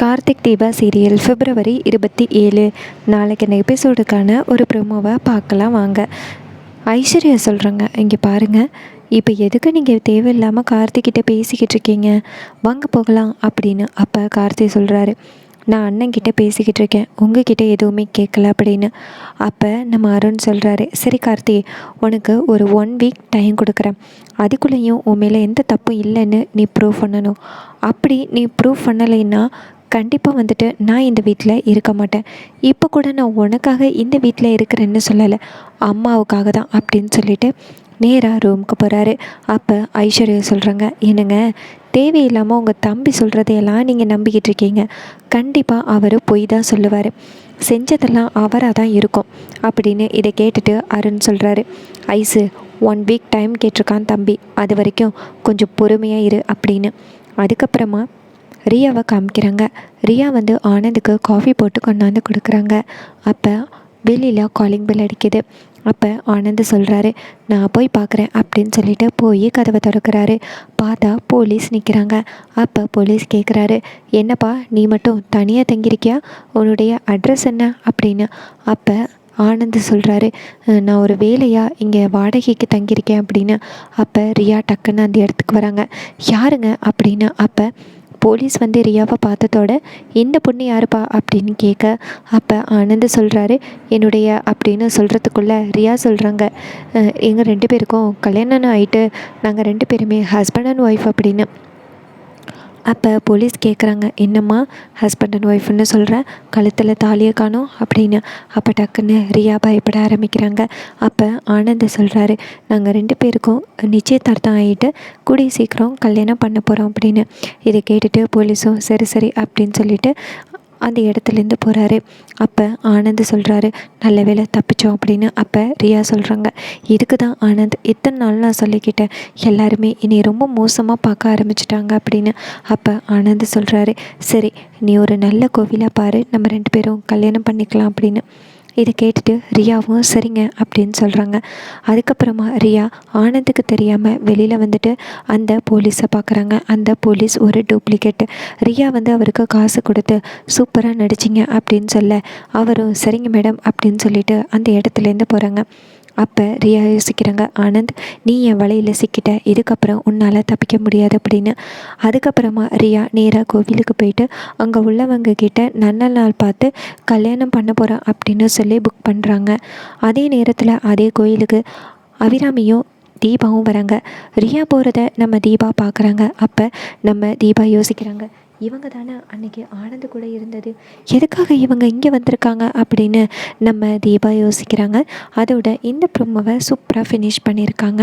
Karthik Deepa serial பிப்ரவரி 27 நாளைக்கு இந்த எபிசோடுக்கான ஒரு ப்ரோமோவை பார்க்கலாம் வாங்க. ஐஸ்வர்யா சொல்கிறாங்க, இங்கே பாருங்கள், இப்போ எதுக்கு நீங்கள் தேவையில்லாமல் கார்த்திக்கிட்ட பேசிக்கிட்டு இருக்கீங்க, வாங்க போகலாம் அப்படின்னு. அப்போ கார்த்திக் சொல்கிறாரு, நான் அண்ணன்கிட்ட பேசிக்கிட்டு இருக்கேன், உங்ககிட்ட எதுவுமே கேட்கல அப்படின்னு. அப்போ நம்ம அருண் சொல்கிறாரு, சரி கார்த்தி, உனக்கு ஒரு 1 வீக் டைம் கொடுக்குறேன், அதுக்குள்ளேயும் உன் மேலே எந்த தப்பும் இல்லைன்னு நீ ப்ரூவ் பண்ணணும். அப்படி நீ ப்ரூவ் பண்ணலைன்னா கண்டிப்பாக வந்துட்டு நான் இந்த வீட்டில் இருக்க மாட்டேன். இப்போ கூட நான் உனக்காக இந்த வீட்டில் இருக்கிறேன்னு சொல்லலை, அம்மாவுக்காக தான் அப்படின்னு சொல்லிட்டு நேராக ரூமுக்கு போகிறாரு. அப்போ ஐஸ்வர்யா சொல்கிறாங்க, என்னங்க தேவையில்லாமல் உங்கள் தம்பி சொல்கிறதையெல்லாம் நீங்கள் நம்பிக்கிட்டு இருக்கீங்க, கண்டிப்பாக அவர் பொய் தான் சொல்லுவார், செஞ்சதெல்லாம் அவராக தான் இருக்கும் அப்படின்னு. இதை கேட்டுட்டு அருண் சொல்கிறாரு, ஐஸு 1 வீக் டைம் கேட்டிருக்கான் தம்பி, அது வரைக்கும் கொஞ்சம் பொறுமையாக இரு அப்படின்னு. அதுக்கப்புறமா ரியாவை காமிக்கிறாங்க. ரியா வந்து ஆனந்துக்கு காஃபி போட்டு கொண்டாந்து கொடுக்குறாங்க. அப்போ வெளியில் காலிங் பெல் அடிக்குது. அப்போ ஆனந்த் சொல்கிறாரு, நான் போய் பார்க்குறேன் அப்படின்னு சொல்லிட்டு போய் கதவை திறக்கிறாரு. பார்த்தா போலீஸ் நிற்கிறாங்க. அப்போ போலீஸ் கேட்குறாரு, என்னப்பா நீ மட்டும் தனியாக தங்கியிருக்கியா, உன்னுடைய அட்ரஸ் என்ன அப்படின்னு. அப்போ ஆனந்த் சொல்கிறாரு, நான் ஒரு வேலையாக இங்கே வாடகைக்கு தங்கியிருக்கேன் அப்படின்னு. அப்போ ரியா டக்குன்னு அந்த இடத்துக்கு வராங்க. யாருங்க அப்படின்னு. அப்போ போலீஸ் வந்து ரியாவை பார்த்ததோட, இந்த பொண்ணு யாருப்பா அப்படின்னு கேட்க, அப்போ ஆனந்த் சொல்கிறாரு, என்னுடைய அப்படின்னு சொல்கிறதுக்குள்ளே ரியா சொல்கிறாங்க, எங்கள் 2 பேருக்கும் கல்யாணம் ஆகிட்டு நாங்கள் 2 பேருமே ஹஸ்பண்ட் அண்ட் ஒய்ஃப் அப்படின்னு. அப்போ போலீஸ் கேட்குறாங்க, என்னம்மா ஹஸ்பண்ட் அண்ட் ஒய்ஃப்னு சொல்கிறேன், கழுத்தில் தாலியை காணோம் அப்படின்னு. அப்போ டக்குன்னு ரியா பயப்பட ஆரம்பிக்கிறாங்க. அப்போ ஆனந்த் சொல்கிறாரு, நாங்கள் 2 பேருக்கும் நிச்சயதார்த்தம் ஆகிட்டு கூடிய சீக்கிரம் கல்யாணம் பண்ண போகிறோம் அப்படின்னு. இதை கேட்டுட்டு போலீஸும் சரி சரி அப்படின்னு சொல்லிட்டு அந்த இடத்துலேருந்து போகிறாரு. அப்போ ஆனந்த் சொல்கிறாரு, நல்ல வேலை தப்பிச்சோம் அப்படின்னு. அப்போ ரியா சொல்கிறாங்க, இதுக்கு தான் ஆனந்த் இத்தனை நாள் நான் சொல்லிக்கிட்டேன், எல்லாருமே என்னை ரொம்ப மோசமாக பார்க்க ஆரம்பிச்சிட்டாங்க அப்படின்னு. அப்போ ஆனந்த் சொல்கிறாரு, சரி நீ ஒரு நல்ல கோவிலாக பாரு, நம்ம 2 பேரும் கல்யாணம் பண்ணிக்கலாம் அப்படின்னு. இதை கேட்டுட்டு ரியாவும் சரிங்க அப்படின்னு சொல்கிறாங்க. அதுக்கப்புறமா ரியா ஆனந்துக்கு தெரியாமல் வெளியில் வந்துட்டு அந்த போலீஸை பார்க்குறாங்க. அந்த போலீஸ் ஒரு டூப்ளிகேட்டு. ரியா வந்து அவருக்கு காசு கொடுத்து சூப்பராக நடிச்சிங்க அப்படின்னு சொல்ல, அவரும் சரிங்க மேடம் அப்படின்னு சொல்லிட்டு அந்த இடத்துலேருந்து போகிறாங்க. அப்போ ரியா யோசிக்கிறாங்க, ஆனந்த் நீ என் வலையில் சிக்கிட்ட, இதுக்கப்புறம் உன்னால் தப்பிக்க முடியாது அப்படின்னு. அதுக்கப்புறமா ரியா நேராக கோவிலுக்கு போயிட்டு அங்கே உள்ளவங்க கிட்ட நல்ல நாள் பார்த்து கல்யாணம் பண்ண போகிறேன் அப்படின்னு சொல்லி புக் பண்ணுறாங்க. அதே நேரத்தில் அதே கோயிலுக்கு அபிராமியும் தீபாவும் வராங்க. ரியா போகிறத நம்ம தீபா பார்க்குறாங்க. அப்போ நம்ம தீபா யோசிக்கிறாங்க, இவங்க தானே அன்றைக்கி ஆனந்து கூட இருந்தது, எதுக்காக இவங்க இங்கே வந்திருக்காங்க அப்படின்னு நம்ம தீபா யோசிக்கிறாங்க. அதோட இந்த ப்ரோமோவை சூப்பராக ஃபினிஷ் பண்ணியிருக்காங்க.